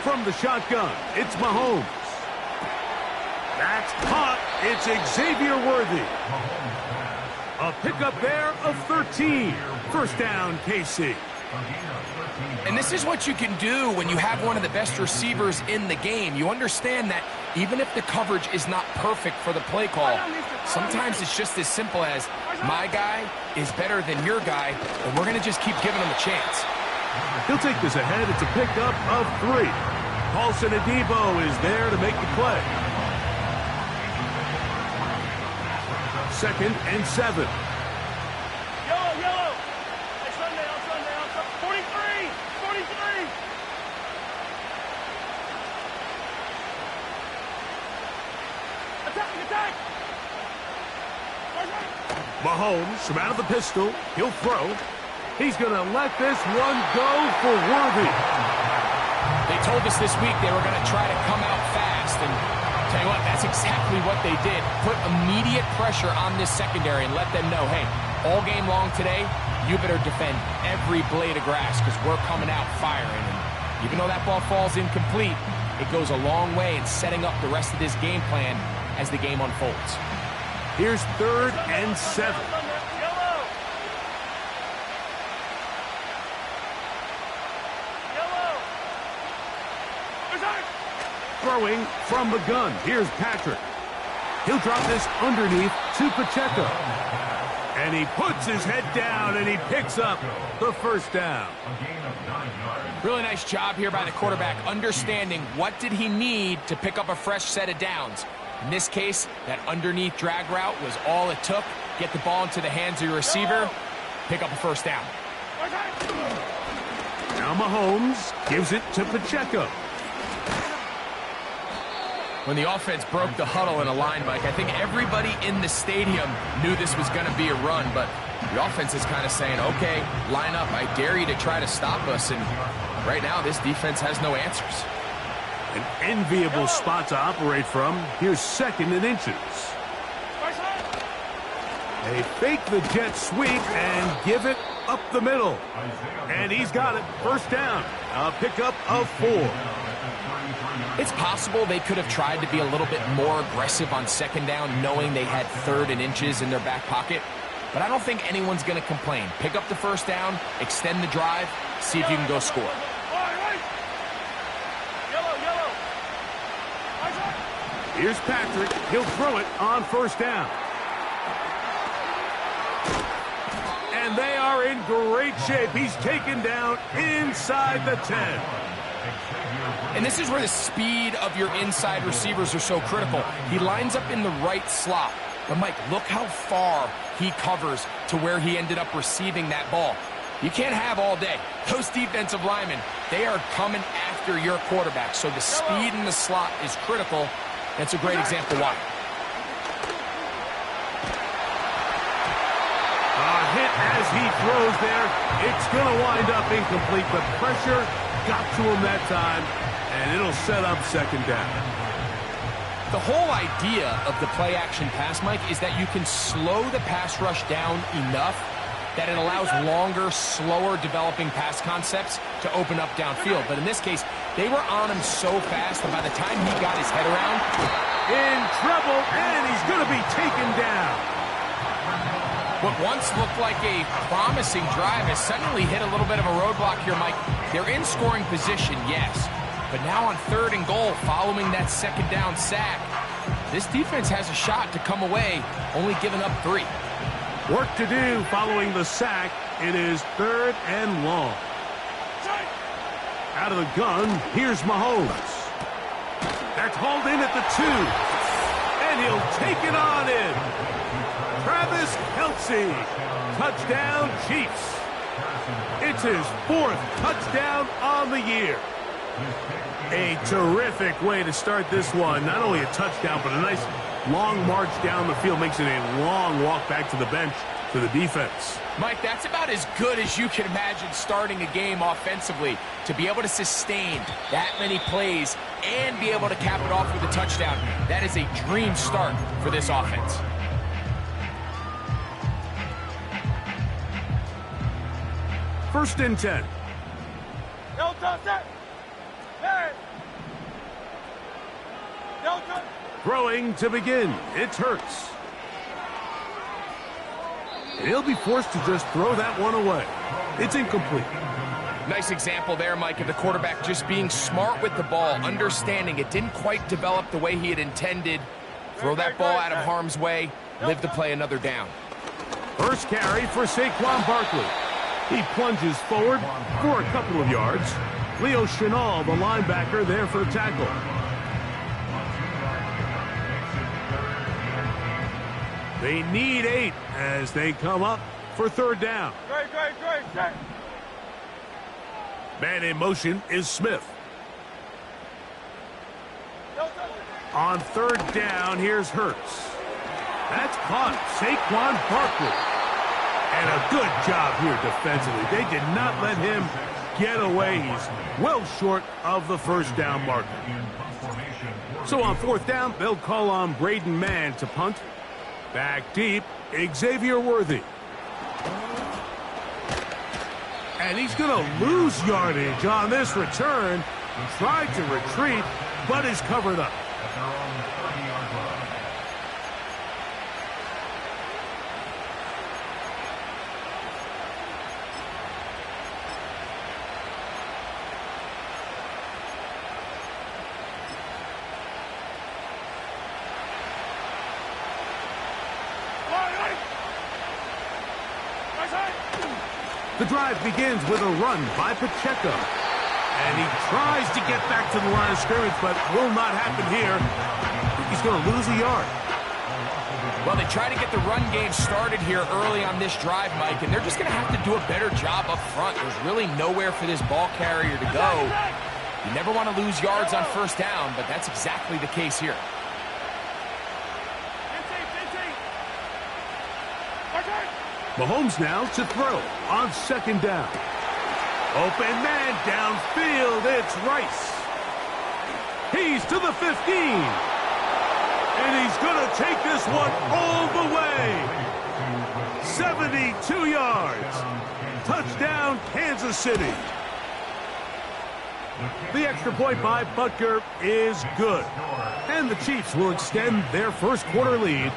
From the shotgun, it's Mahomes. That's caught. It's Xavier Worthy. A pickup there of 13. First down, KC. And this is what you can do when you have one of the best receivers in the game. You understand that even if the coverage is not perfect for the play call, sometimes it's just as simple as my guy is better than your guy, and we're going to just keep giving him a chance. He'll take this ahead. It's a pickup of 3. Paulson Adebo is there to make the play. 2nd and 7. Yellow. Hey, Sunday, 43. Attack. Mahomes from out of the pistol. He'll throw. He's going to let this one go for Worthy. They told us this week they were going to try to come out fast, and tell you what, that's exactly what they did. Put immediate pressure on this secondary and let them know, hey, all game long today, you better defend every blade of grass because we're coming out firing. And even though that ball falls incomplete, it goes a long way in setting up the rest of this game plan as the game unfolds. Here's 3rd and 7. Throwing from the gun. Here's Patrick. He'll drop this underneath to Pacheco. And he puts his head down and he picks up the first down. Really nice job here by the quarterback, understanding what did he need to pick up a fresh set of downs. In this case, that underneath drag route was all it took. Get the ball into the hands of your receiver, pick up a first down. Now Mahomes gives it to Pacheco. When the offense broke the huddle in a line, Mike, I think everybody in the stadium knew this was going to be a run, but the offense is kind of saying, okay, line up. I dare you to try to stop us, and right now this defense has no answers. An enviable spot to operate from. Here's 2nd and inches. They fake the jet sweep and give it up the middle. And he's got it. First down. A pickup of 4. It's possible they could have tried to be a little bit more aggressive on 2nd down, knowing they had 3rd and inches in their back pocket. But I don't think anyone's going to complain. Pick up the first down, extend the drive, see if you can go score. Here's Patrick. He'll throw it on first down. And they are in great shape. He's taken down inside the 10. And this is where the speed of your inside receivers are so critical. He lines up in the right slot. But, Mike, look how far he covers to where he ended up receiving that ball. You can't have all day. Those defensive linemen, they are coming after your quarterback. So the speed in the slot is critical. That's a great example why. Hit as he throws there. It's going to wind up incomplete. The pressure got to him that time, and it'll set up 2nd down. The whole idea of the play-action pass, Mike, is that you can slow the pass rush down enough that it allows longer, slower developing pass concepts to open up downfield. But in this case, they were on him so fast that by the time he got his head around, in trouble, and he's going to be taken down. What once looked like a promising drive has suddenly hit a little bit of a roadblock here, Mike. They're in scoring position, yes. But now on 3rd and goal, following that 2nd down sack, this defense has a shot to come away, only giving up 3. Work to do following the sack. It is 3rd and long. Out of the gun, here's Mahomes. That's hauled in at the 2. And he'll take it on in. Travis Kelce. Touchdown, Chiefs. It's his 4th touchdown on the year. A terrific way to start this one. Not only a touchdown, but a nice long march down the field. Makes it a long walk back to the bench for the defense. Mike, that's about as good as you can imagine starting a game offensively. To be able to sustain that many plays and be able to cap it off with a touchdown, that is a dream start for this offense. First and 10. Throwing to begin. It's Hurts. And he'll be forced to just throw that one away. It's incomplete. Nice example there, Mike, of the quarterback just being smart with the ball, understanding it didn't quite develop the way he had intended. Throw that ball out of harm's way, live to play another down. First carry for Saquon Barkley. He plunges forward for a couple of yards. Leo Chenal, the linebacker, there for the tackle. They need 8 as they come up for third down. Man in motion is Smith. On third down, here's Hurts. That's caught. Saquon Barkley. And a good job here defensively. They did not let him get away. He's well short of the first down marker. So on fourth down, they'll call on Braden Mann to punt. Back deep, Xavier Worthy. And he's going to lose yardage on this return. Tried to retreat, but is covered up. The drive begins with a run by Pacheco. And he tries to get back to the line of scrimmage, but will not happen here. He's going to lose a yard. Well, they try to get the run game started here early on this drive, Mike, and they're just going to have to do a better job up front. There's really nowhere for this ball carrier to go. You never want to lose yards on first down, but that's exactly the case here. Mahomes now to throw on second down. Open man downfield. It's Rice. He's to the 15. And he's going to take this one all the way. 72 yards. Touchdown, Kansas City. The extra point by Butker is good. And the Chiefs will extend their first quarter lead.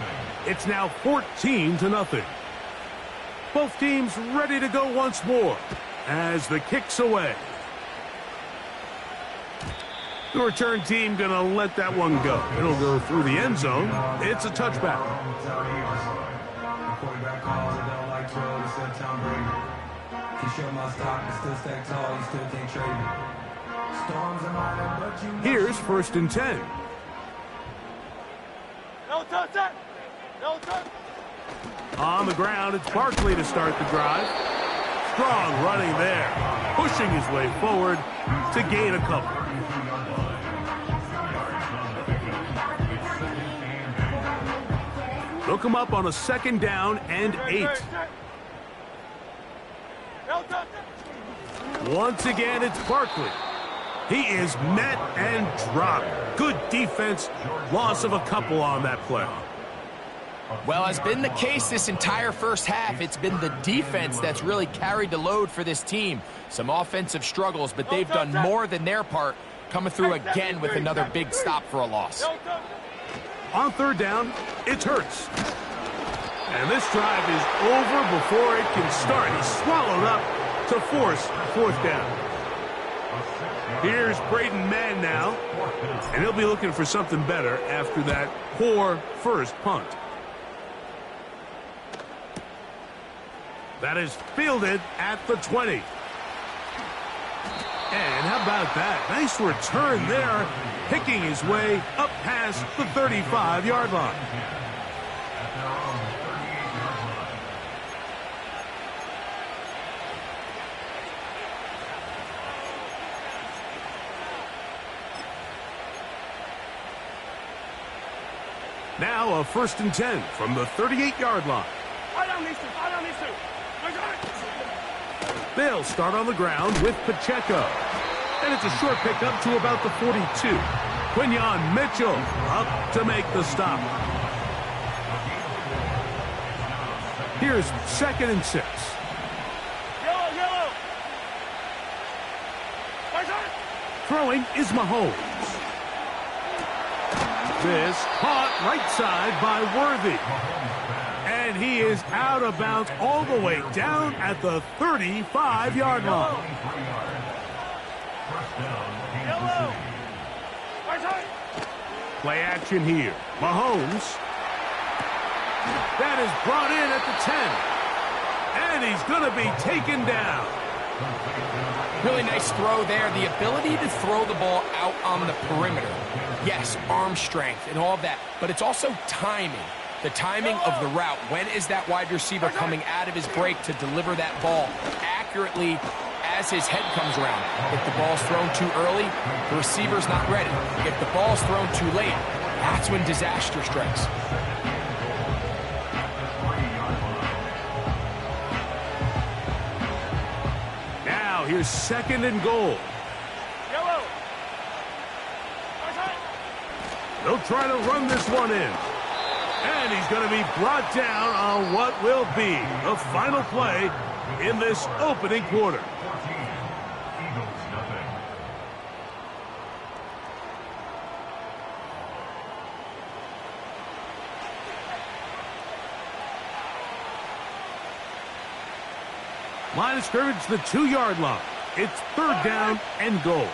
It's now 14-0. Both teams ready to go once more as the kick's away. The return team going to let that one go. It'll go through the end zone. It's a touchback. Here's first and 10. On the ground, it's Barkley to start the drive. Strong running there, pushing his way forward to gain a couple. They'll come up on a second down and 8. Once again, it's Barkley. He is met and dropped. Good defense, loss of a couple on that play. Well, as been the case this entire first half, it's been the defense that's really carried the load for this team. Some offensive struggles, but they've done more than their part, coming through again with another big stop for a loss. On third down, it's Hurts. And this drive is over before it can start. He's swallowed up to force fourth down. Here's Braden Mann now, and he'll be looking for something better after that poor first punt. That is fielded at the 20. And how about that? Nice return there, picking his way up past the 35-yard line. Now a first and 10 from the 38-yard line. They'll start on the ground with Pacheco. And it's a short pickup to about the 42. Quinyon Mitchell up to make the stop. Here's second and 6. Yellow. Throwing is Mahomes. This caught right side by Worthy. And he is out of bounds all the way down at the 35-yard line. Yellow. Play action here. Mahomes. That is brought in at the 10. And he's going to be taken down. Really nice throw there. The ability to throw the ball out on the perimeter. Yes, arm strength and all that, but it's also timing. The timing of the route. When is that wide receiver coming out of his break to deliver that ball accurately as his head comes around? If the ball's thrown too early, the receiver's not ready. If the ball's thrown too late, that's when disaster strikes. Now here's 2nd and goal. Yellow. They'll try to run this one in. And he's going to be brought down on what will be the final play in this opening quarter. Line of scrimmage, the 2-yard line. It's 3rd down and goal.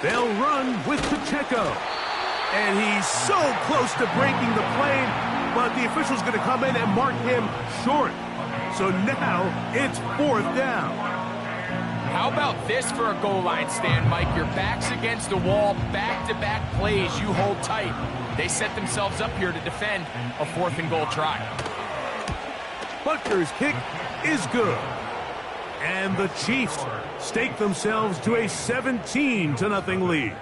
They'll run with Pacheco. And he's so close to breaking the plane, but the official's going to come in and mark him short. So now it's 4th down. How about this for a goal line stand, Mike? Your back's against the wall, back-to-back plays you hold tight. They set themselves up here to defend a 4th and goal try. Butker's kick is good. And the Chiefs stake themselves to a 17-0 lead.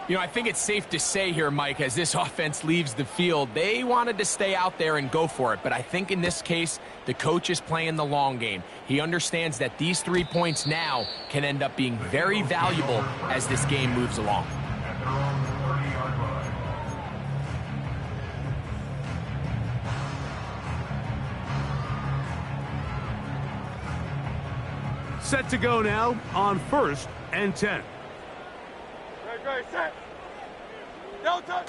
You know, I think it's safe to say here, Mike, as this offense leaves the field, they wanted to stay out there and go for it. But I think in this case, the coach is playing the long game. He understands that these 3 points now can end up being very valuable as this game moves along. Set to go now on 1st and 10. Great, set. Delta.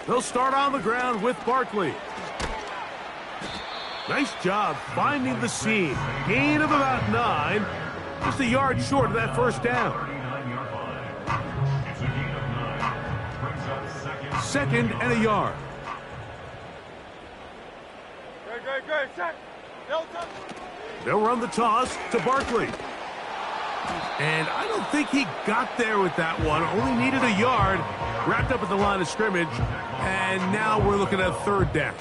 They'll start on the ground with Barkley. Nice job finding the seam. Gain of about 9. Just a yard short of that 1st down. 2nd and a yard. Great, set. Delta. They'll run the toss to Barkley. And I don't think he got there with that one. Only needed a yard. Wrapped up at the line of scrimmage. And now we're looking at 3rd down.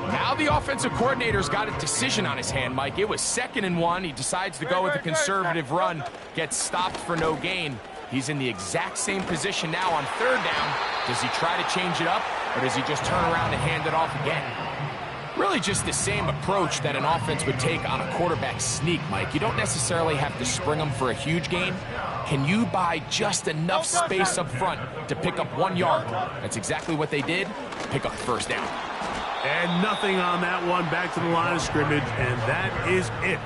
Now the offensive coordinator's got a decision on his hand, Mike. It was 2nd and 1. He decides to go with a conservative run. Gets stopped for no gain. He's in the exact same position now on 3rd down. Does he try to change it up, or does he just turn around and hand it off again? Really just the same approach that an offense would take on a quarterback sneak, Mike. You don't necessarily have to spring them for a huge gain. Can you buy just enough space up front to pick up 1 yard? That's exactly what they did. Pick up the 1st down. And nothing on that one, back to the line of scrimmage, and that is it.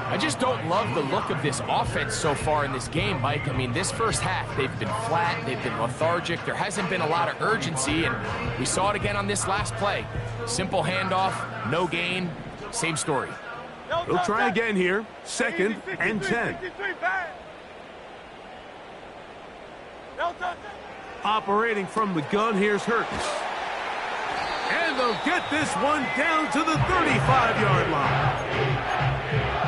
I just don't love the look of this offense so far in this game, Mike. I mean, this first half, they've been flat, they've been lethargic, there hasn't been a lot of urgency, and we saw it again on this last play. Simple handoff, no gain, same story. They'll try again here, 2nd and 10. Operating from the gun, here's Hurts. And they'll get this one down to the 35-yard line.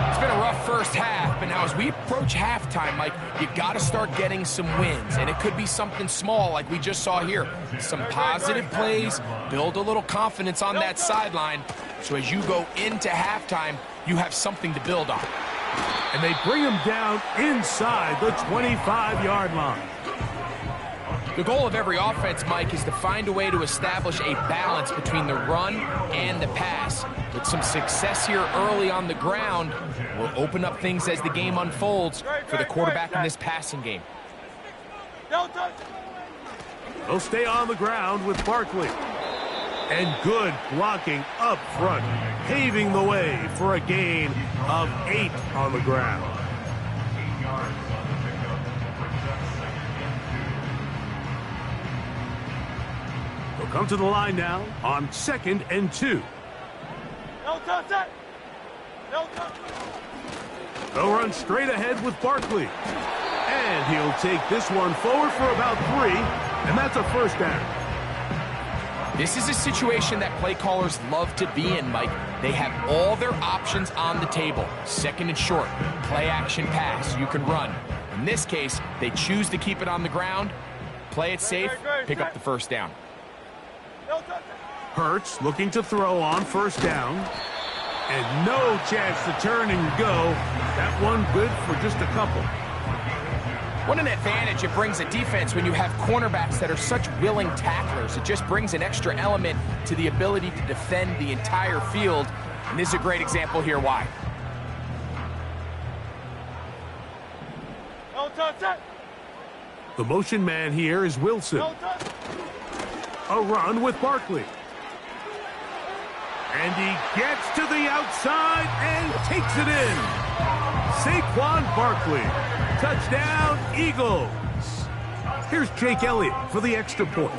It's been a rough first half, but now as we approach halftime, Mike, you got to start getting some wins, and it could be something small like we just saw here. Some positive plays, build a little confidence on that sideline, so as you go into halftime, you have something to build on. And they bring him down inside the 25-yard line. The goal of every offense, Mike, is to find a way to establish a balance between the run and the pass. With some success here early on the ground, will open up things as the game unfolds for the quarterback in this passing game. They'll stay on the ground with Barkley. And good blocking up front, paving the way for a gain of 8 on the ground. They'll come to the line now on 2nd and 2. No touch, set. No touch. They'll run straight ahead with Barkley. And he'll take this one forward for about 3, and that's a first down. This is a situation that play callers love to be in, Mike. They have all their options on the table. 2nd and short, play action pass, you can run. In this case, they choose to keep it on the ground, play it safe, pick up the first down. No touch. Hurts looking to throw on first down. And no chance to turn and go. That one good for just a couple. What an advantage it brings a defense when you have cornerbacks that are such willing tacklers. It just brings an extra element to the ability to defend the entire field. And this is a great example here why. No touch, set. The motion man here is Wilson. No touch. A run with Barkley. And he gets to the outside and takes it in. Saquon Barkley. Touchdown, Eagles. Here's Jake Elliott for the extra point.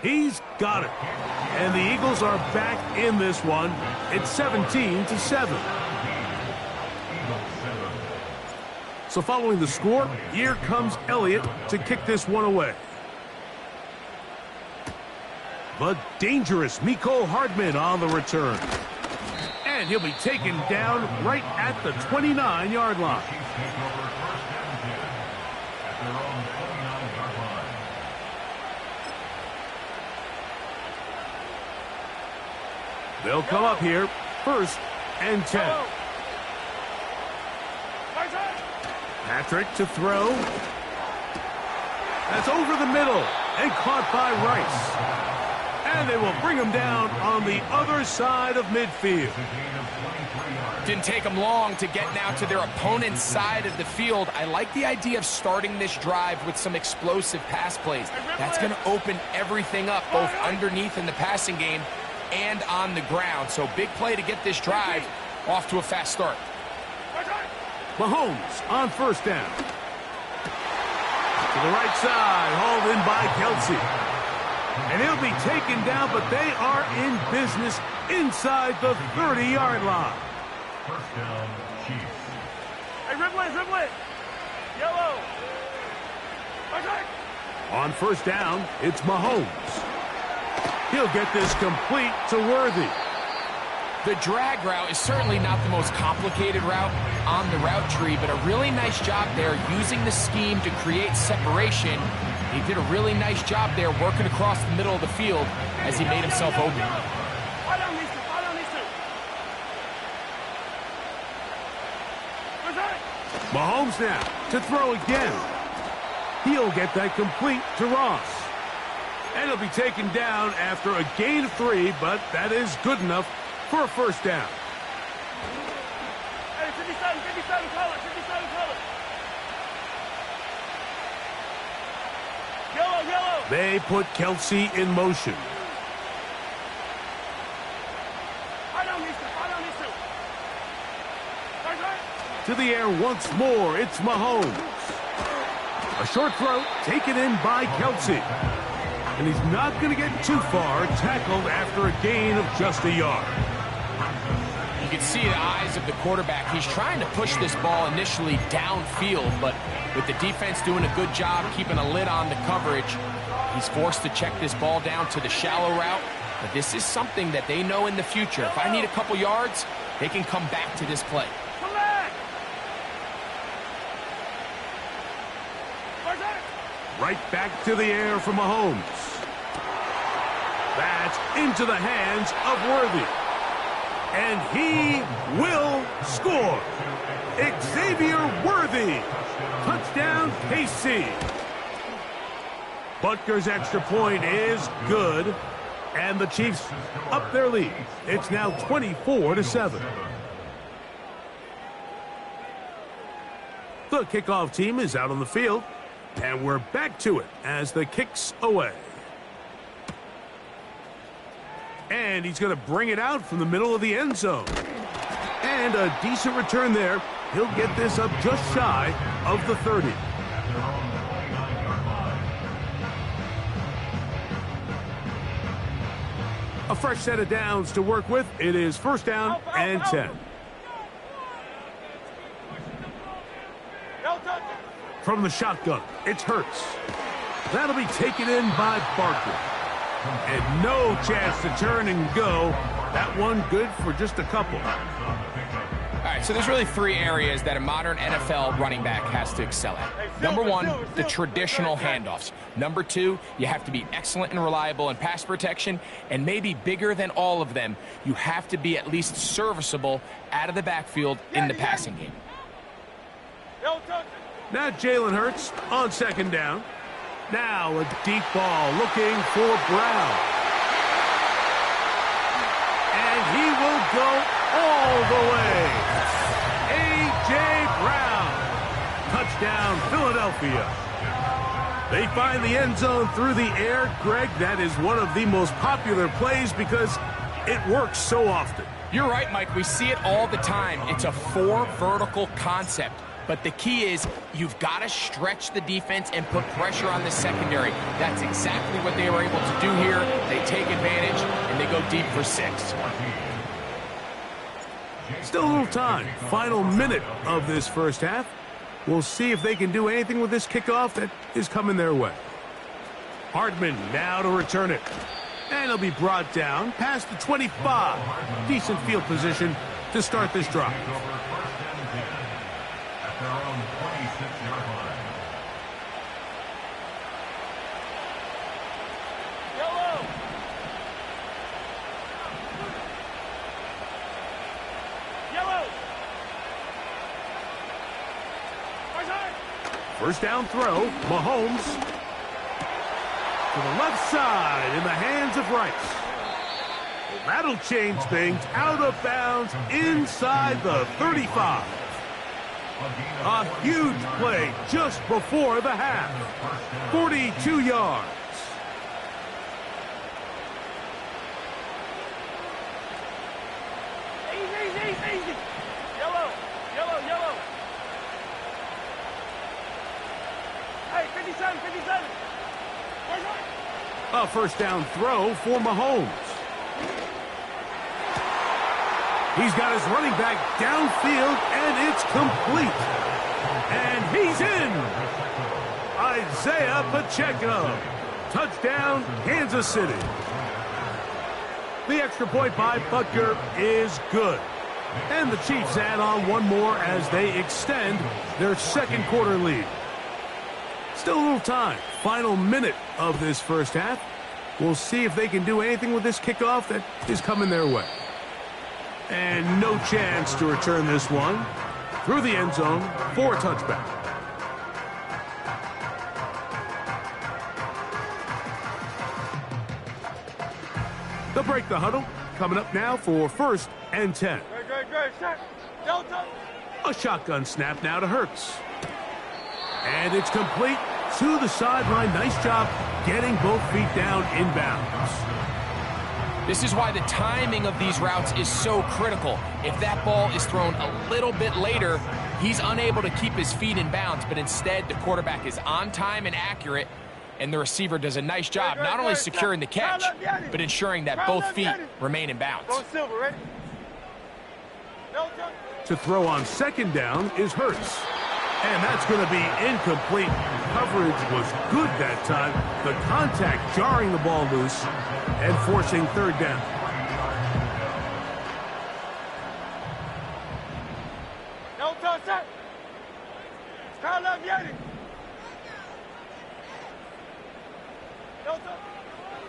He's got it. And the Eagles are back in this one. It's 17-7. So following the score, here comes Elliott to kick this one away. The dangerous Mecole Hardman on the return. And he'll be taken down right at the 29-yard line. They'll come up here, 1st and 10. Patrick to throw. That's over the middle and caught by Rice. And they will bring him down on the other side of midfield. Didn't take them long to get now to their opponent's side of the field. I like the idea of starting this drive with some explosive pass plays. That's going to open everything up, both underneath in the passing game and on the ground. So big play to get this drive off to a fast start. Mahomes on first down. To the right side, hauled in by Kelce. And he'll be taken down, but they are in business inside the 30-yard line. First down, Chiefs. Hey, Ridley, Ridley. Yellow. On first down, it's Mahomes. He'll get this complete to Worthy. The drag route is certainly not the most complicated route on the route tree, but a really nice job there using the scheme to create separation. He did a really nice job there working across the middle of the field as he made himself open. Mahomes now to throw again. He'll get that complete to Ross. And he'll be taken down after a gain of 3, but that is good enough for a first down. Hey, 57 color, 57 color. Yellow, yellow. They put Kelce in motion. To the air once more, it's Mahomes. A short throw taken in by Kelce. And he's not going to get too far, tackled after a gain of just a yard. You can see the eyes of the quarterback. He's trying to push this ball initially downfield, but with the defense doing a good job keeping a lid on the coverage, he's forced to check this ball down to the shallow route. But this is something that they know in the future. If I need a couple yards, they can come back to this play. Right back to the air for Mahomes. That's into the hands of Worthy. And he will score. Xavier Worthy. Touchdown, KC. Butker's extra point is good. And the Chiefs up their lead. It's now 24-7. The kickoff team is out on the field. And we're back to it as the kick's away. And he's going to bring it out from the middle of the end zone. And a decent return there. He'll get this up just shy of the 30. fresh set of downs to work with. It is first down and 10. From the shotgun, it's Hurts. That'll be taken in by Barkley. And no chance to turn and go. That one good for just a couple. All right, so there's really 3 areas that a modern NFL running back has to excel at. Number 1, the traditional handoffs. Number 2, you have to be excellent and reliable in pass protection. And maybe bigger than all of them, you have to be at least serviceable out of the backfield in the passing game. Now Jalen Hurts on second down. Now a deep ball looking for Brown. And he will go all the way. A.J. Brown. Touchdown, Philadelphia. They find the end zone through the air. Greg, that is one of the most popular plays because it works so often. You're right, Mike. We see it all the time. It's a 4 vertical concept. But the key is you've got to stretch the defense and put pressure on the secondary. That's exactly what they were able to do here. They take advantage, and they go deep for 6. Still a little time. Final minute of this first half. We'll see if they can do anything with this kickoff that is coming their way. Hardman now to return it. And he'll be brought down past the 25. Decent field position to start this drive. First down throw, Mahomes to the left side in the hands of Rice. Well, that'll change things. Out of bounds inside the 35. A huge play just before the half. 42 yards. Easy. Yellow. Hey, 57. A first down throw for Mahomes. He's got his running back downfield, and it's complete. And he's in. Isaiah Pacheco. Touchdown, Kansas City. The extra point by Butker is good. And the Chiefs add on one more as they extend their second quarter lead. Still a little time. Final minute of this first half. We'll see if they can do anything with this kickoff that is coming their way. And no chance to return this one through the end zone for a touchback. They'll break the huddle. Coming up now for first and 10. A shotgun snap now to Hurts. And it's complete to the sideline. Nice job getting both feet down inbounds. This is why the timing of these routes is so critical. If that ball is thrown a little bit later, he's unable to keep his feet in bounds, but instead the quarterback is on time and accurate, and the receiver does a nice job not only securing the catch, but ensuring that both feet remain in bounds. To throw on second down is Hurts. And that's going to be incomplete. Coverage was good that time. The contact jarring the ball loose and forcing third down.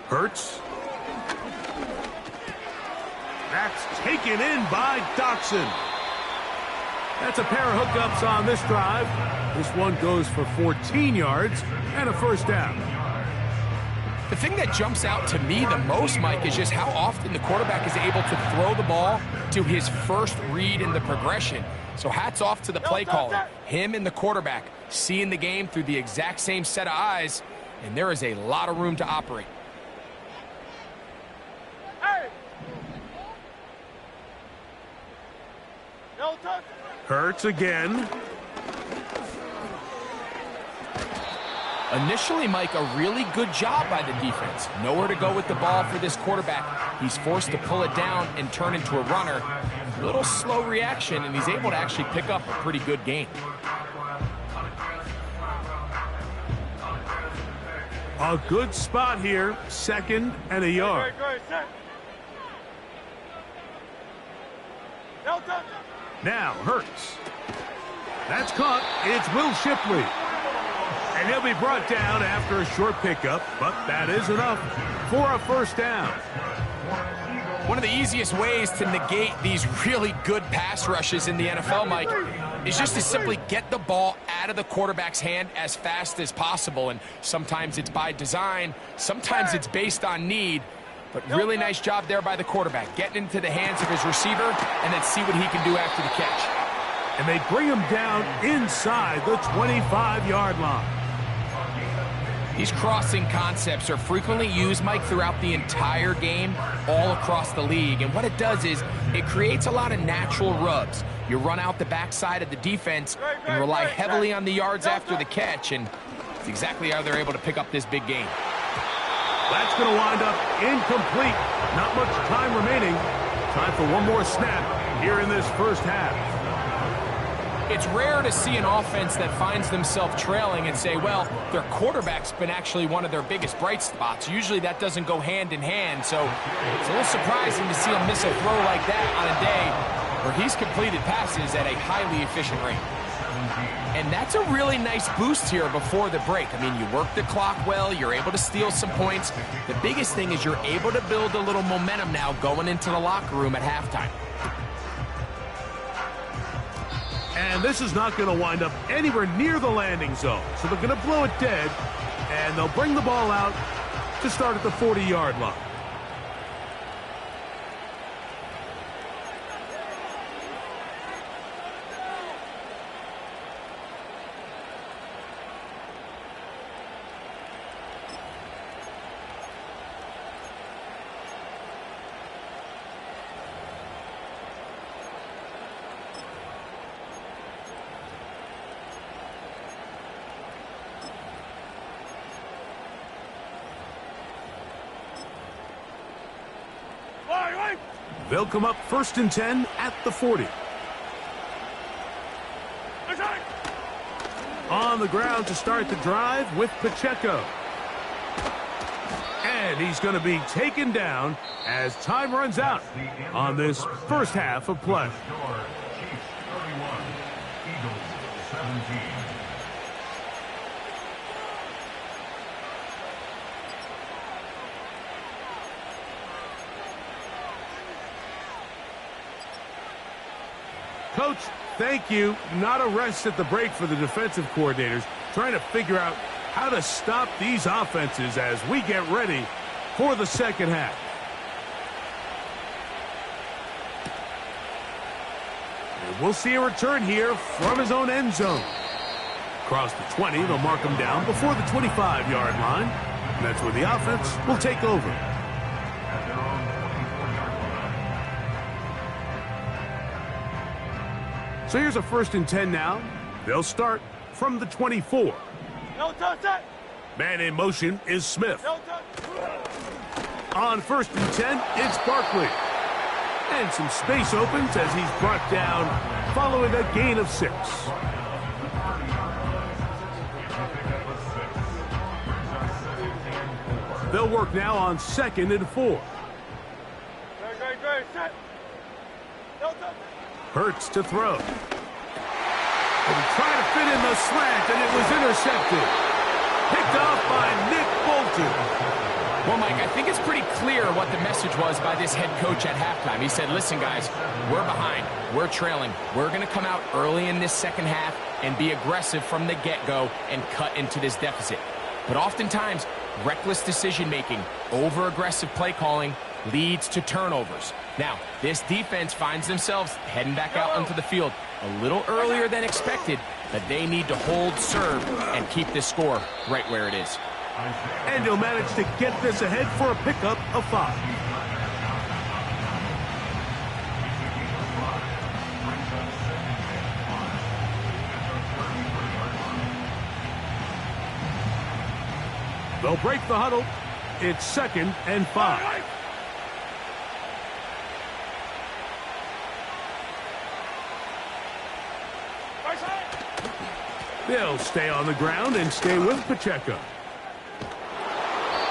Hurts. That's taken in by Dotson. That's a pair of hookups on this drive. This one goes for 14 yards and a first down. The thing that jumps out to me the most, Mike, is just how often the quarterback is able to throw the ball to his first read in the progression. So hats off to the play caller. Him and the quarterback seeing the game through the exact same set of eyes, and there is a lot of room to operate. Hurts again. A Initially, Mike, a really good job by the defense. Nowhere to go with the ball for this quarterback. He's forced to pull it down and turn into a runner. A little slow reaction, and he's able to actually pick up a pretty good gain. A good spot here, 2nd and a yard. Now Hurts. That's caught. It's Will Shipley. And he'll be brought down after a short pickup, but that is enough for a first down. One of the easiest ways to negate these really good pass rushes in the NFL, Mike, is just to simply get the ball out of the quarterback's hand as fast as possible. And sometimes it's by design, sometimes it's based on need. But really nice job there by the quarterback, getting into the hands of his receiver and then see what he can do after the catch. And they bring him down inside the 25-yard line. These crossing concepts are frequently used, Mike, throughout the entire game, all across the league. And what it does is it creates a lot of natural rubs. You run out the backside of the defense and rely heavily on the yards after the catch, and it's exactly how they're able to pick up this big gain. That's going to wind up incomplete. Not much time remaining. Time for one more snap here in this first half. It's rare to see an offense that finds themselves trailing and say, well, their quarterback's been actually one of their biggest bright spots. Usually that doesn't go hand in hand, so it's a little surprising to see him miss a throw like that on a day where he's completed passes at a highly efficient rate. And that's a really nice boost here before the break. I mean, you work the clock well, you're able to steal some points. The biggest thing is you're able to build a little momentum now going into the locker room at halftime. And this is not going to wind up anywhere near the landing zone. So they're going to blow it dead, and they'll bring the ball out to start at the 40-yard line. They'll come up 1st and 10 at the 40. On the ground to start the drive with Pacheco. And he's going to be taken down as time runs out on this first half of play. Coach, thank you. Not a rest at the break for the defensive coordinators, trying to figure out how to stop these offenses as we get ready for the second half. And we'll see a return here from his own end zone. Across the 20, they'll mark him down before the 25-yard line. And that's where the offense will take over. So here's a 1st and 10 now. They'll start from the 24. No touch that. Man in motion is Smith. On 1st and 10, it's Barkley. And some space opens as he's brought down following a gain of 6. They'll work now on 2nd and 4. Great. Set. No touch. Hurts to throw. And trying to fit in the slant, and it was intercepted. Picked off by Nick Bolton. Well, Mike, I think it's pretty clear what the message was by this head coach at halftime. He said, listen, guys, we're behind. We're trailing. We're going to come out early in this second half and be aggressive from the get-go and cut into this deficit. But oftentimes, reckless decision-making, over-aggressive play calling leads to turnovers. Now, this defense finds themselves heading back out onto the field a little earlier than expected, but they need to hold serve and keep this score right where it is. And he'll manage to get this ahead for a pickup of 5. They'll break the huddle. It's 2nd and 5. They'll stay on the ground and stay with Pacheco.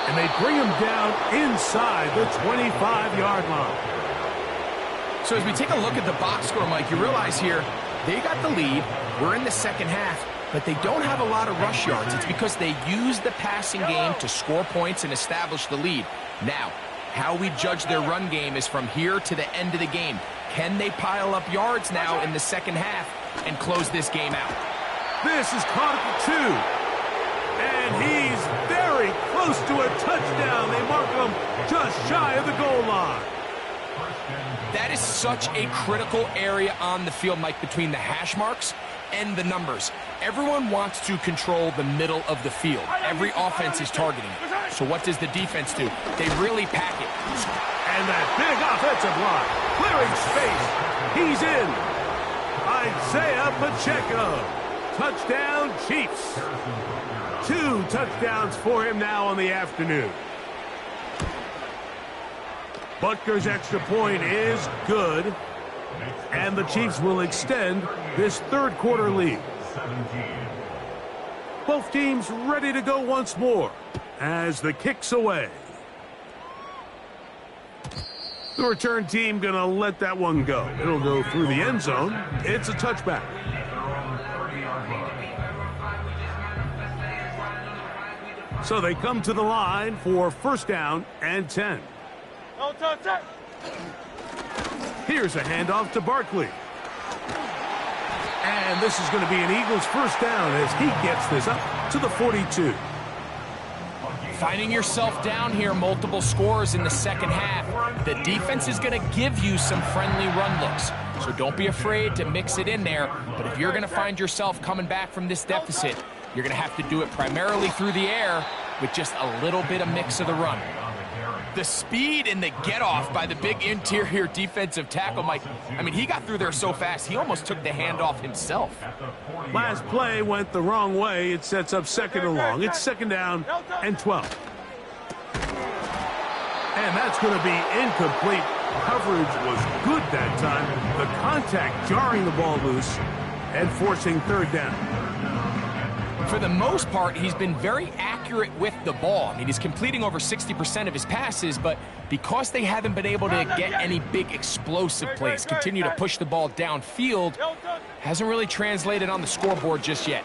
And they bring him down inside the 25-yard line. So as we take a look at the box score, Mike, you realize here they got the lead. We're in the second half, but they don't have a lot of rush yards. It's because they use the passing game to score points and establish the lead. Now, how we judge their run game is from here to the end of the game. Can they pile up yards now in the second half and close this game out? This is caught at the 2. And he's very close to a touchdown. They mark him just shy of the goal line. That is such a critical area on the field, Mike, between the hash marks and the numbers. Everyone wants to control the middle of the field. Every offense is targeting it. So what does the defense do? They really pack it. And that big offensive line, clearing space. He's in. Isaiah Pacheco. Touchdown, Chiefs. 2 touchdowns for him now on the afternoon. Butker's extra point is good. And the Chiefs will extend this third quarter lead. Both teams ready to go once more as the kick's away. The return team gonna let that one go. It'll go through the end zone. It's a touchback. So they come to the line for 1st down and 10. No touch it. Here's a handoff to Barkley. And this is going to be an Eagles 1st down as he gets this up to the 42. Finding yourself down here, multiple scores in the second half. The defense is going to give you some friendly run looks. So don't be afraid to mix it in there. But if you're going to find yourself coming back from this deficit, you're going to have to do it primarily through the air with just a little bit of mix of the run. The speed and the get-off by the big interior defensive tackle, Mike. I mean, he got through there so fast, he almost took the handoff himself. Last play went the wrong way. It sets up 2nd and long. It's 2nd down and 12. And that's going to be incomplete. Coverage was good that time. The contact jarring the ball loose and forcing 3rd down. For the most part, he's been very accurate with the ball. I mean, he's completing over 60% of his passes, but because they haven't been able to get any big explosive plays, continue to push the ball downfield, hasn't really translated on the scoreboard just yet.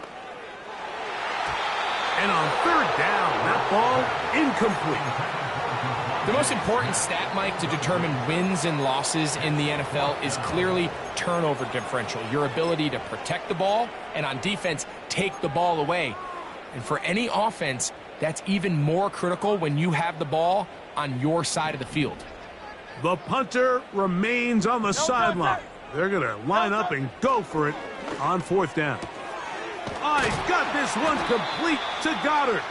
And on 3rd down, that ball incomplete. The most important stat, Mike, to determine wins and losses in the NFL is clearly turnover differential, your ability to protect the ball, and on defense, take the ball away. And for any offense, that's even more critical when you have the ball on your side of the field. The punter remains on the sideline. They're going to line up and go for it on 4th down. Oh, he's got this one complete to Goddard.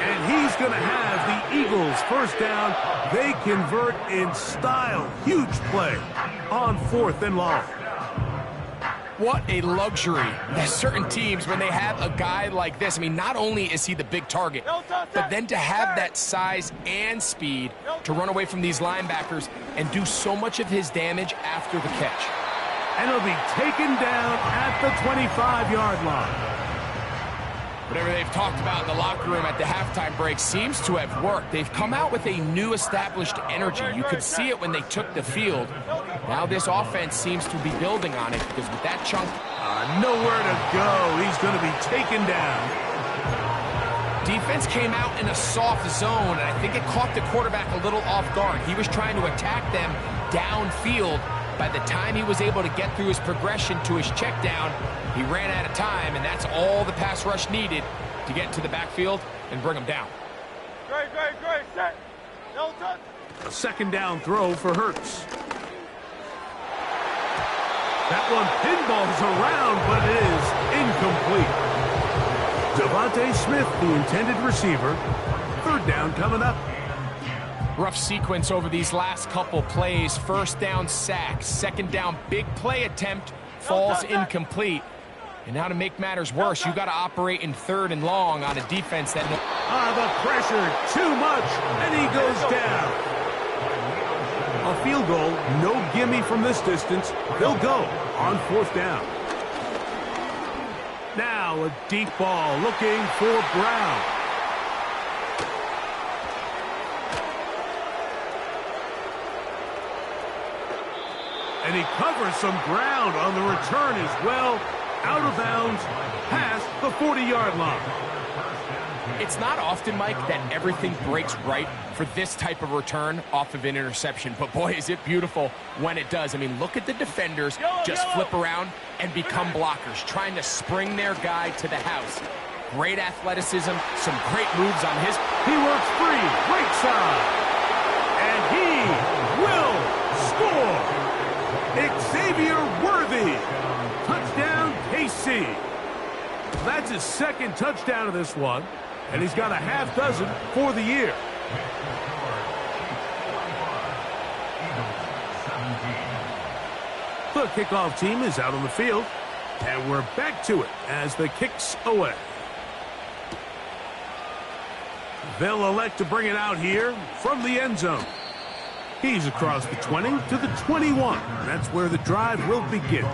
And he's going to have the Eagles 1st down. They convert in style. Huge play on 4th and long. What a luxury. There's certain teams, when they have a guy like this, I mean, not only is he the big target, but then to have that size and speed to run away from these linebackers and do so much of his damage after the catch. And he'll be taken down at the 25-yard line. Whatever they've talked about in the locker room at the halftime break seems to have worked. They've come out with a new established energy. You could see it when they took the field. Now this offense seems to be building on it because with that chunk, nowhere to go. He's going to be taken down. Defense came out in a soft zone, and I think it caught the quarterback a little off guard. He was trying to attack them downfield. By the time he was able to get through his progression to his check down, he ran out of time, and that's all the pass rush needed to get into the backfield and bring him down. Great, set. No touch. A 2nd down throw for Hurts. That one pinballs around, but it is incomplete. Devontae Smith, the intended receiver. 3rd down coming up. Rough sequence over these last couple plays. 1st down sack, 2nd down big play attempt falls incomplete. And now to make matters worse, you got to operate in 3rd and long on a defense that... The pressure, too much, and he goes down. A field goal, no gimme from this distance. They'll go on 4th down. Now a deep ball looking for Brown. And he covers some ground on the return as well. Out of bounds, past the 40-yard line. It's not often, Mike, that everything breaks right for this type of return off of an interception. But, boy, is it beautiful when it does. I mean, look at the defenders just flip around and become blockers, trying to spring their guy to the house. Great athleticism, some great moves on his... He works free, right side. And he will score. Xavier Worthy. Touchdown, KC. That's his 2nd touchdown of this one, and he's got a half dozen for the year. The kickoff team is out on the field, and we're back to it as the kick's away. They'll elect to bring it out here from the end zone. He's across the 20 to the 21. That's where the drive will begin.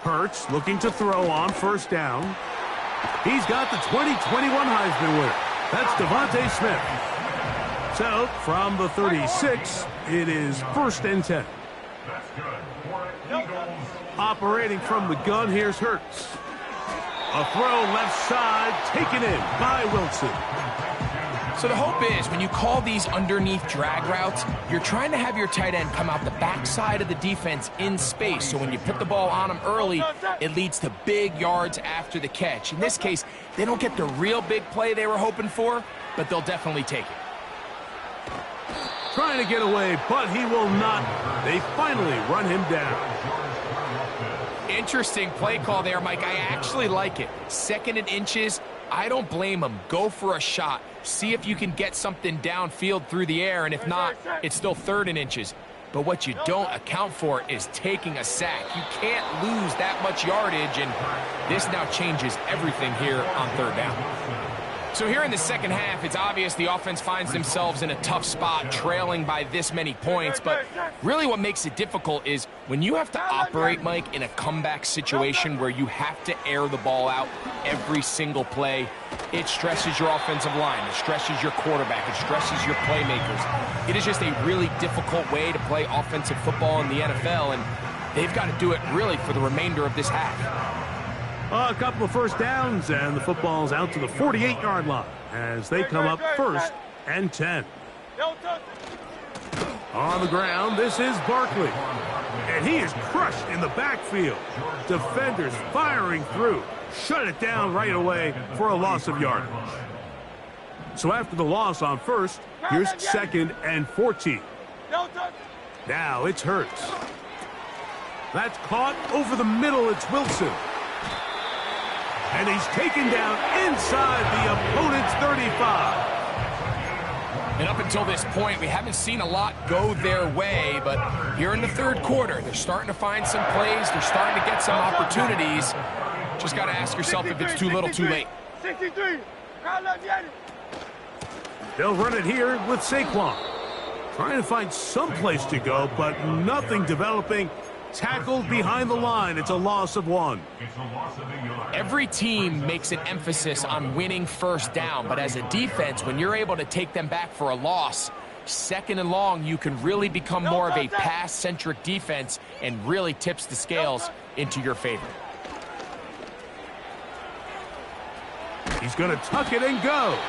Hurts looking to throw on 1st down. He's got the 2021 Heisman winner. That's Devontae Smith. So, from the 36, it is 1st and 10. Operating from the gun, here's Hurts. A throw left side, taken in by Wilson. So the hope is when you call these underneath drag routes, you're trying to have your tight end come out the backside of the defense in space. So when you put the ball on him early, it leads to big yards after the catch. In this case, they don't get the real big play they were hoping for, but they'll definitely take it. Trying to get away, but he will not. They finally run him down. Interesting play call there, Mike. I actually like it. 2nd and inches. I don't blame him. Go for a shot. See if you can get something downfield through the air, and if not, it's still 3rd and inches. But what you don't account for is taking a sack. You can't lose that much yardage, and this now changes everything here on 3rd down. So here in the 2nd half, it's obvious the offense finds themselves in a tough spot, trailing by this many points. But really what makes it difficult is when you have to operate, Mike, in a comeback situation where you have to air the ball out every single play, it stresses your offensive line, it stresses your quarterback, it stresses your playmakers. It is just a really difficult way to play offensive football in the NFL, and they've got to do it really for the remainder of this half. A couple of 1st downs, and the football's out to the 48-yard line as they come up 1st and 10. On the ground, this is Barkley. And he is crushed in the backfield. Defenders firing through. Shut it down right away for a loss of yardage. So after the loss on 1st, here's 2nd and 14. Now it's Hurts. That's caught over the middle. It's Wilson. And he's taken down inside the opponent's 35. And up until this point, we haven't seen a lot go their way, but here in the 3rd quarter, they're starting to find some plays. They're starting to get some opportunities. Just got to ask yourself if it's too little, too late. They'll run it here with Saquon. Trying to find some place to go, but nothing developing. Tackled behind the line. It's a loss of 1. Every team makes an emphasis on winning 1st down, but as a defense, when you're able to take them back for a loss, 2nd and long, you can really become more of a pass-centric defense and really tips the scales into your favor. He's going to tuck it and go.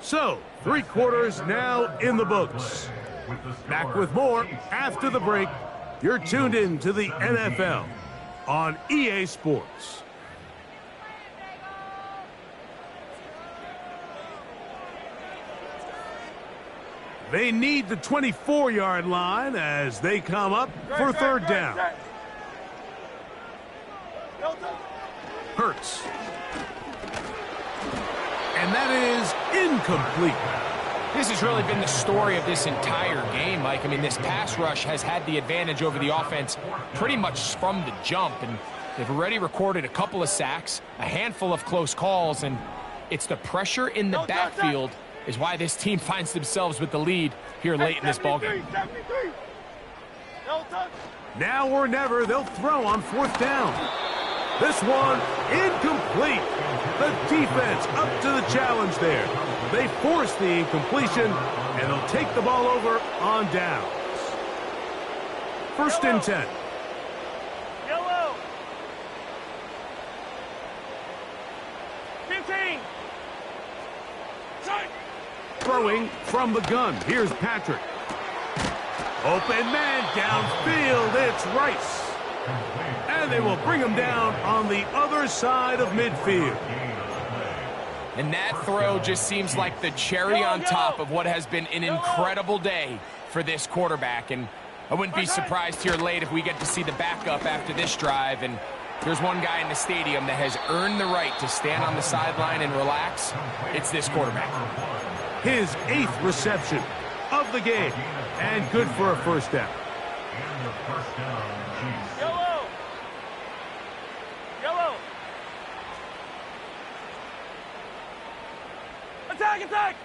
So, 3 quarters now in the books. Back with more after the break. You're tuned in to the NFL on EA Sports. They need the 24-yard line as they come up for third down. Hurts. And that is incomplete. This has really been the story of this entire game, Mike. I mean, this pass rush has had the advantage over the offense pretty much from the jump, and they've already recorded a couple of sacks, a handful of close calls, and it's the pressure in the backfield is why this team finds themselves with the lead here late in this ballgame. Now or never, they'll throw on fourth down. This one incomplete. The defense up to the challenge there. They force the incompletion, and they'll take the ball over on downs. First and 10. Yellow. 15. Shot. Throwing from the gun. Here's Patrick. Open man downfield. It's Rice. And they will bring him down on the other side of midfield. And that throw just seems like the cherry on top of what has been an incredible day for this quarterback. And I wouldn't be surprised here late if we get to see the backup after this drive. And there's one guy in the stadium that has earned the right to stand on the sideline and relax. It's this quarterback. His 8th reception of the game. And good for a first down. Yellow. Yellow. Attack, attack.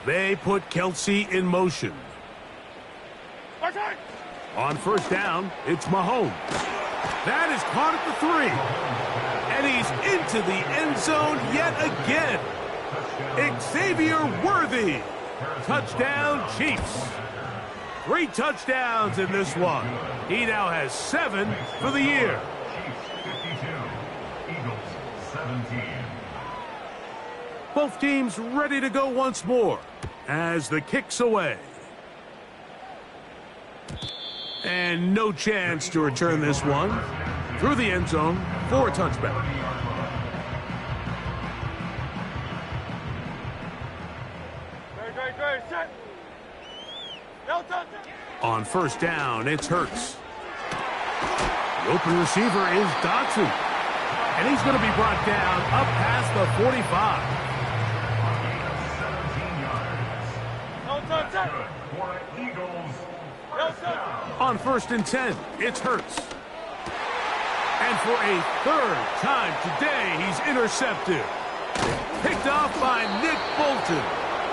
They put Kelsey in motion. Attack. On first down, it's Mahomes. That is caught at the 3. And he's into the end zone yet again. Xavier Worthy. Touchdown, Chiefs. 3 touchdowns in this one. He now has 7 for the year. Both teams ready to go once more as the kick's away. And no chance to return this one through the end zone for a touchback. Great. Set. No touch. On first down, it's Hurts. The open receiver is Dotson. And he's going to be brought down up past the 45. On first and 10, it's Hurts. And for a third time today, he's intercepted. Picked off by Nick Bolton.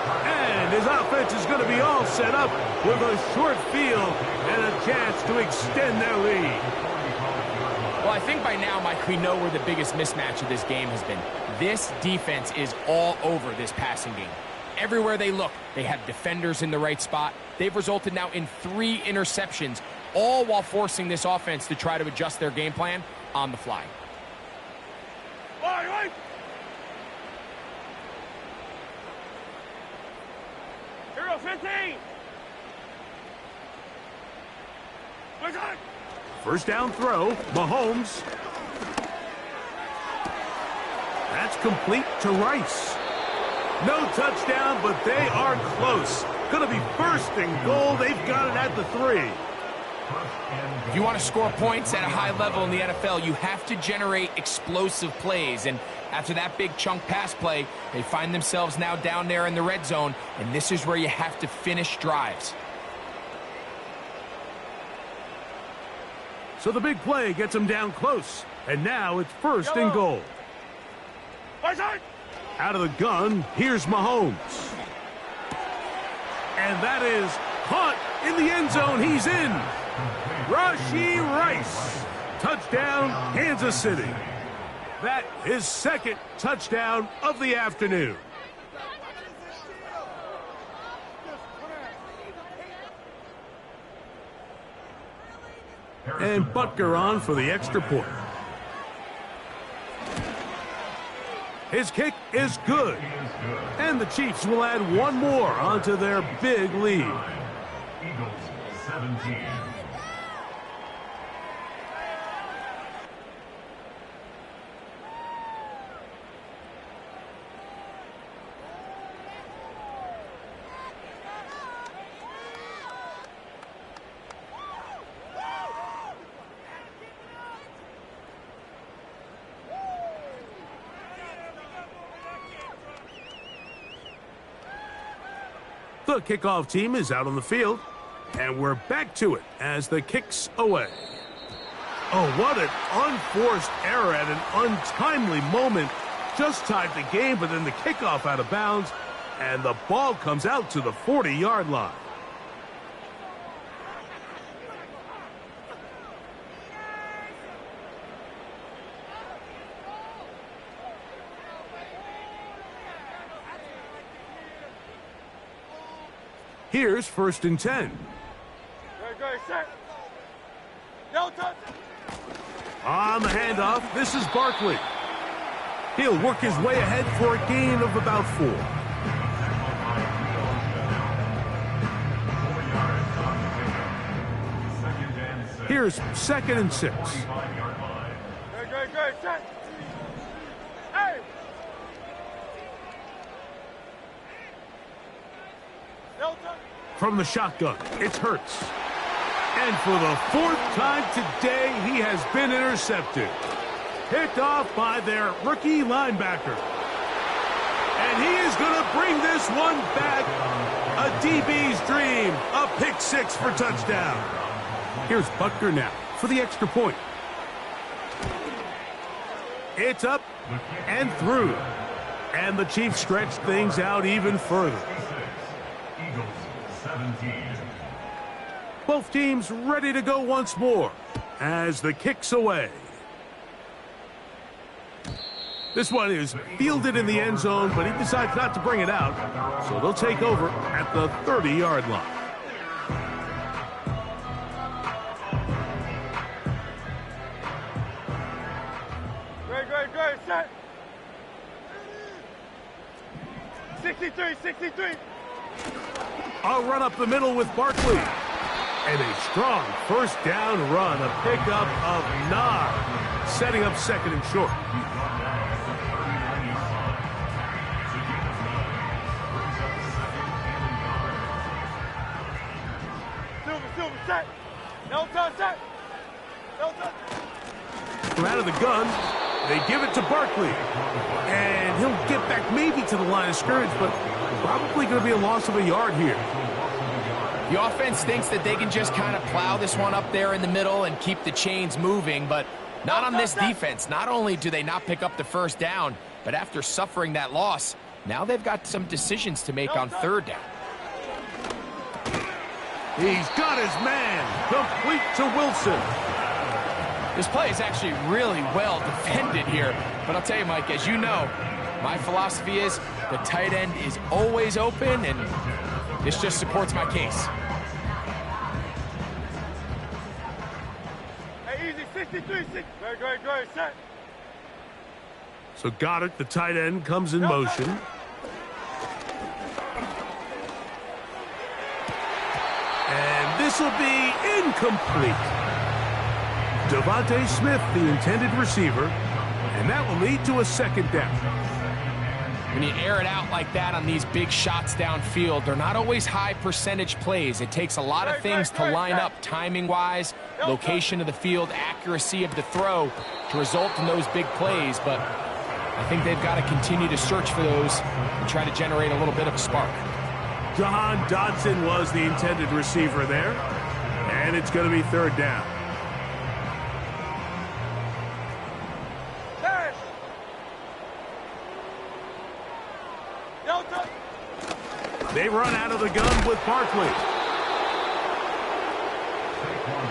And his offense is going to be all set up with a short field and a chance to extend their lead. Well, I think by now, Mike, we know where the biggest mismatch of this game has been. This defense is all over this passing game. Everywhere they look, they have defenders in the right spot. They've resulted now in 3 interceptions, all while forcing this offense to try to adjust their game plan on the fly. Right. Hero 15. Attack. First down throw, Mahomes. That's complete to Rice. No touchdown, but they are close. Going to be first and goal. They've got it at the 3. If you want to score points at a high level in the NFL, you have to generate explosive plays. And after that big chunk pass play, they find themselves now down there in the red zone. And this is where you have to finish drives. So the big play gets them down close. And now it's first and goal. Out of the gun, here's Mahomes. And that is caught in the end zone. He's in. Rashee Rice. Touchdown, Kansas City. That is 2nd touchdown of the afternoon. And Butker on for the extra point. His kick is good. And the Chiefs will add one more onto their big lead. Eagles 17. The kickoff team is out on the field, and we're back to it as the kick's away. Oh, what an unforced error at an untimely moment. Just tied the game, but then the kickoff out of bounds, and the ball comes out to the 40-yard line. Here's 1st and 10. Go, set. No touch. On the handoff, this is Barkley. He'll work his way ahead for a gain of about 4. Here's 2nd and 6. Go, set. Hey! No touch. From the shotgun, it's Hurts. And for the 4th time today, he has been intercepted. Picked off by their rookie linebacker. And he is going to bring this one back. A DB's dream. A pick 6 for touchdown. Here's Butker now for the extra point. It's up and through. And the Chiefs stretch things out even further. Eagles 17. Both teams ready to go once more as the kick's away. This one is fielded in the end zone, but he decides not to bring it out, so they'll take over at the 30-yard line. Go, set. 63. A run up the middle with Barkley. And a strong 1st down run, a pickup of 9, setting up 2nd and short. Silver, set. No touch, set. No touch. From out of the gun, they give it to Barkley. And he'll get back maybe to the line of scrimmage, but probably going to be a loss of a yard here. The offense thinks that they can just kind of plow this one up there in the middle and keep the chains moving, but not on this defense. Not only do they not pick up the 1st down, but after suffering that loss, now they've got some decisions to make on 3rd down. He's got his man, complete to Wilson. This play is actually really well defended here, but I'll tell you, Mike, as you know, my philosophy is the tight end is always open, and this just supports my case. Hey, easy, 63. Go, set. So Goddard, the tight end, comes in motion. And this will be incomplete. Devontae Smith, the intended receiver, and that will lead to a 2nd down. When you air it out like that on these big shots downfield, they're not always high percentage plays. It takes a lot of things to line up timing-wise, location of the field, accuracy of the throw to result in those big plays, but I think they've got to continue to search for those and try to generate a little bit of a spark. Jahan Dotson was the intended receiver there, and it's going to be 3rd down. They run out of the gun with Barkley. Saquon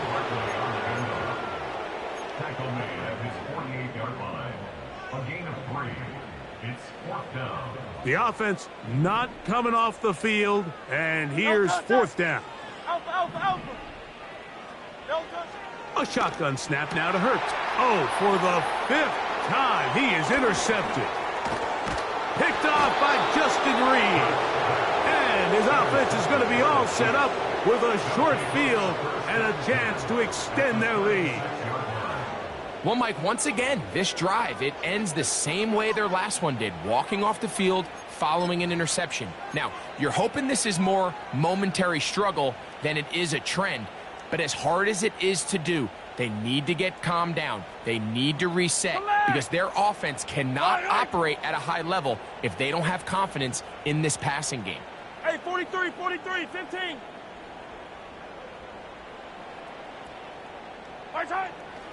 Barkley on the handoff. Tackle made at his 48-yard line. A gain of 3. It's 4th down. The offense not coming off the field, and here's 4th down. Alpha. No touch. A shotgun snap now to Hurts. Oh, for the 5th time, he is intercepted. Picked off by Justin Reed. And his offense is going to be all set up with a short field and a chance to extend their lead. Well, Mike, once again, this drive, it ends the same way their last one did, walking off the field, following an interception. Now, you're hoping this is more momentary struggle than it is a trend, but as hard as it is to do, they need to get calmed down. They need to reset because their offense cannot operate at a high level if they don't have confidence in this passing game. Hey, 43, 43, 15. Right side.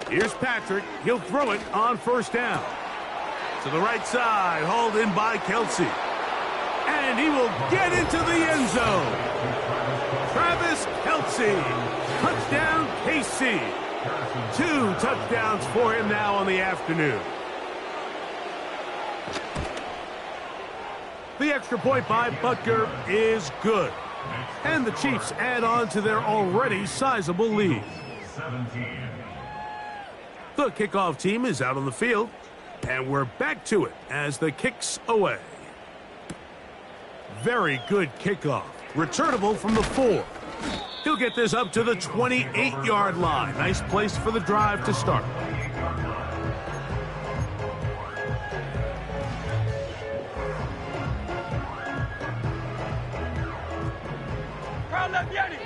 Here's Patrick. He'll throw it on first down. To the right side, hauled in by Kelce. And he will get into the end zone. Travis Kelce. Touchdown, KC. 2 touchdowns for him now on the afternoon. The extra point by Butker is good. And the Chiefs add on to their already sizable lead. 17. The kickoff team is out on the field. And we're back to it as the kick's away. Very good kickoff. Returnable from the 4. He'll get this up to the 28-yard line. Nice place for the drive to start. Crowd left, Yanni.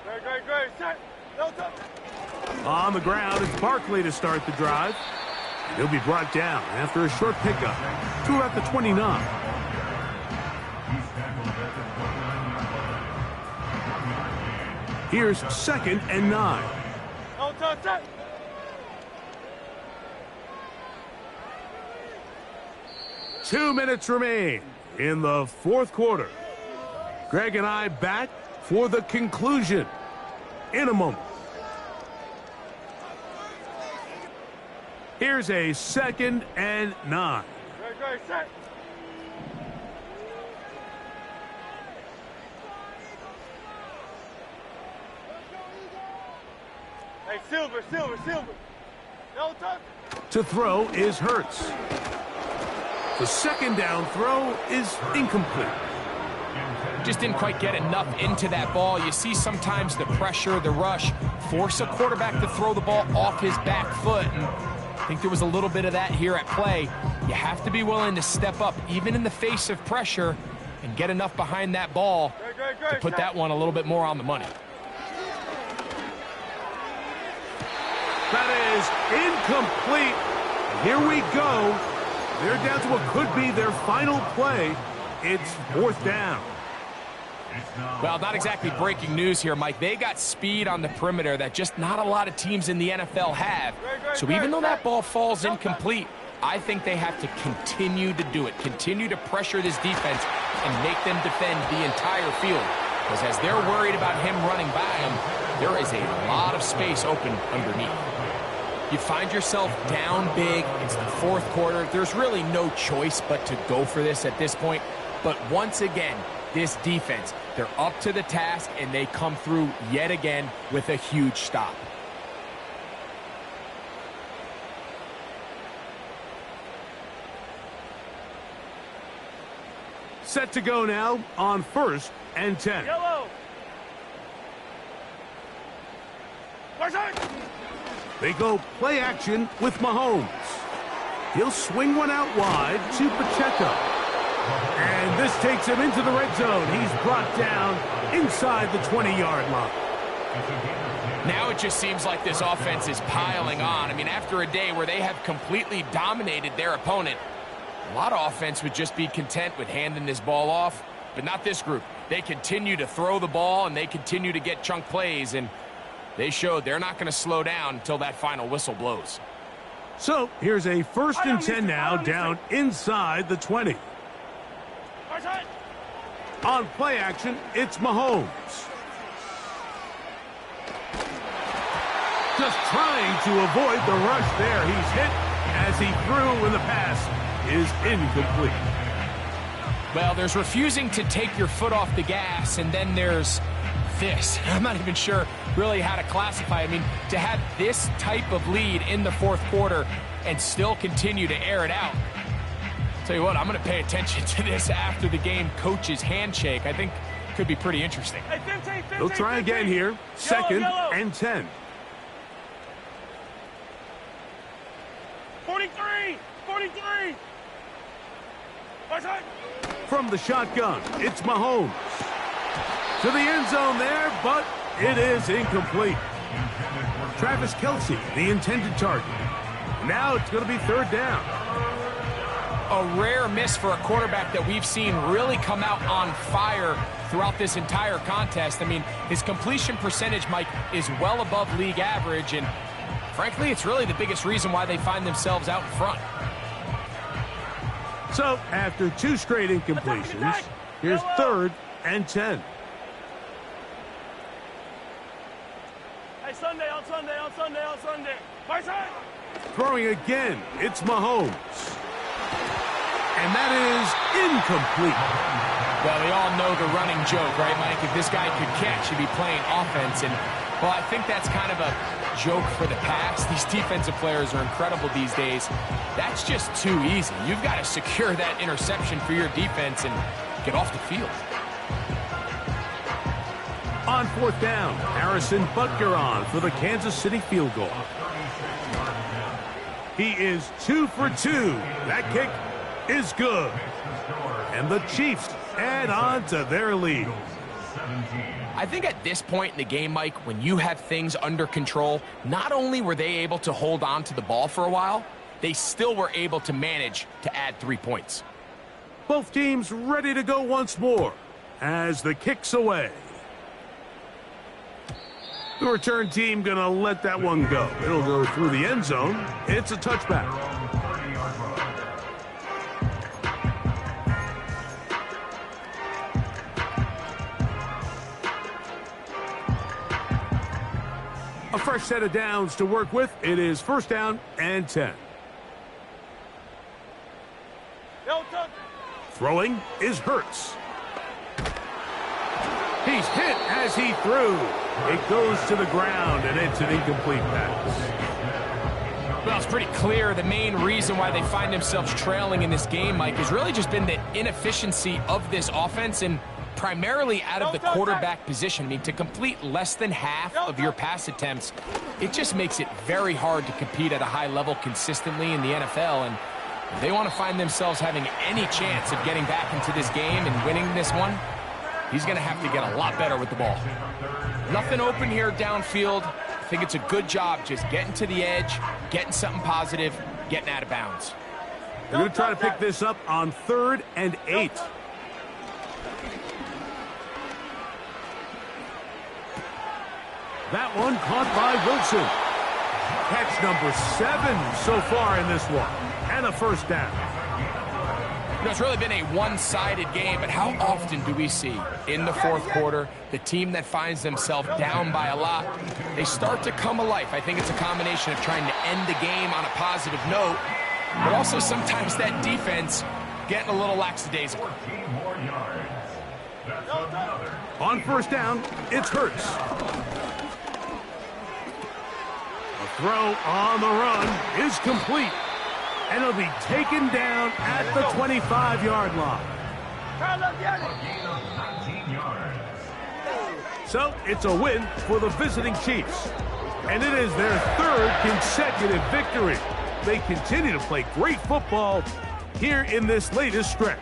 Great. Set. No touch. On the ground, it's Barkley to start the drive. And he'll be brought down after a short pickup to about the 29. Here's 2nd and 9. No touch, set. Two minutes remain in the fourth quarter. Greg and I back for the conclusion in a moment. Here's a 2nd and 9. Great, set. Hey, Silver. No touch. To throw is Hurts. The 2nd down throw is incomplete. Just didn't quite get enough into that ball. You see sometimes the pressure, the rush, force a quarterback to throw the ball off his back foot. And I think there was a little bit of that here at play. You have to be willing to step up, even in the face of pressure, and get enough behind that ball to put that one a little bit more on the money. That is incomplete. Here we go. They're down to what could be their final play. It's 4th down. Well, not exactly breaking news here, Mike. They got speed on the perimeter that just not a lot of teams in the NFL have. So even though that ball falls incomplete, I think they have to continue to do it, continue to pressure this defense and make them defend the entire field. Because as they're worried about him running by them, there is a lot of space open underneath. You find yourself down big. It's the fourth quarter. There's really no choice but to go for this at this point. But once again, this defense, they're up to the task, and they come through yet again with a huge stop. Set to go now on 1st and 10. Yellow. They go play action with Mahomes. He'll swing one out wide to Pacheco. And this takes him into the red zone. He's brought down inside the 20-yard line. Now it just seems like this offense is piling on. I mean, after a day where they have completely dominated their opponent, a lot of offense would just be content with handing this ball off, but not this group. They continue to throw the ball, and they continue to get chunk plays, and they showed they're not going to slow down until that final whistle blows. So here's a 1st and 10 now, down inside the 20. On play action, it's Mahomes. Just trying to avoid the rush there. He's hit as he threw, and the pass is incomplete. Well, there's refusing to take your foot off the gas, and then there's this. I'm not even sure really how to classify. I mean, to have this type of lead in the fourth quarter and still continue to air it out. Tell you what, I'm going to pay attention to this after the game coach's handshake. I think could be pretty interesting. Hey, 15, They'll try again here. 2nd and 10. 43. From the shotgun, it's Mahomes. To the end zone there, but it is incomplete. Travis Kelce, the intended target. Now it's going to be 3rd down. a rare miss for a quarterback that we've seen really come out on fire throughout this entire contest. I mean, his completion percentage, Mike, is well above league average, and frankly, it's really the biggest reason why they find themselves out in front. So, after 2 straight incompletions, here's 3rd and 10. Hey, Sunday, on Sunday, on Sunday, on Sunday. My side. Throwing again, it's Mahomes. And that is incomplete. Well, we all know the running joke, right, Mike? If this guy could catch, he'd be playing offense. And, well, I think that's kind of a joke for the past. These defensive players are incredible these days. That's just too easy. You've got to secure that interception for your defense and get off the field. On 4th down, Harrison Butker on for the Kansas City field goal. He is 2 for 2. That kick is good. And the Chiefs add on to their lead. I think at this point in the game, Mike, when you have things under control, not only were they able to hold on to the ball for a while, they still were able to manage to add 3 points. Both teams ready to go once more as the kick's away. The return team going to let that one go. It'll go through the end zone. It's a touchback. A fresh set of downs to work with. It is 1st down and 10. Throwing is Hurts. He's hit as he threw. It goes to the ground, and it's an incomplete pass. Well, it's pretty clear the main reason why they find themselves trailing in this game, Mike, has really just been the inefficiency of this offense and primarily out of the quarterback position. I mean, to complete less than half of your pass attempts, it just makes it very hard to compete at a high level consistently in the NFL. And if they want to find themselves having any chance of getting back into this game and winning this one, he's going to have to get a lot better with the ball. Nothing open here downfield. I think it's a good job just getting to the edge, getting something positive, getting out of bounds. They're going to try to pick this up on 3rd and 8. That one caught by Wilson. Catch number 7 so far in this one. And a 1st down. You know, it's really been a one-sided game, but how often do we see in the 4th quarter the team that finds themselves down by a lot, they start to come alive? I think it's a combination of trying to end the game on a positive note, but also sometimes that defense getting a little lackadaisical. On 1st down, it's Hurts. A throw on the run is complete. And it'll be taken down at the 25-yard line. So it's a win for the visiting Chiefs. And it is their 3rd consecutive victory. They continue to play great football here in this latest stretch.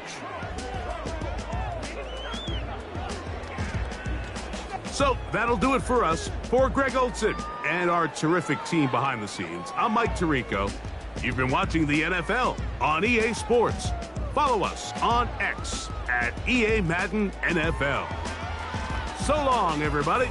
So that'll do it for us. For Greg Olsen and our terrific team behind the scenes, I'm Mike Tirico. You've been watching the NFL on EA Sports. Follow us on X at EA Madden NFL. So long, everybody.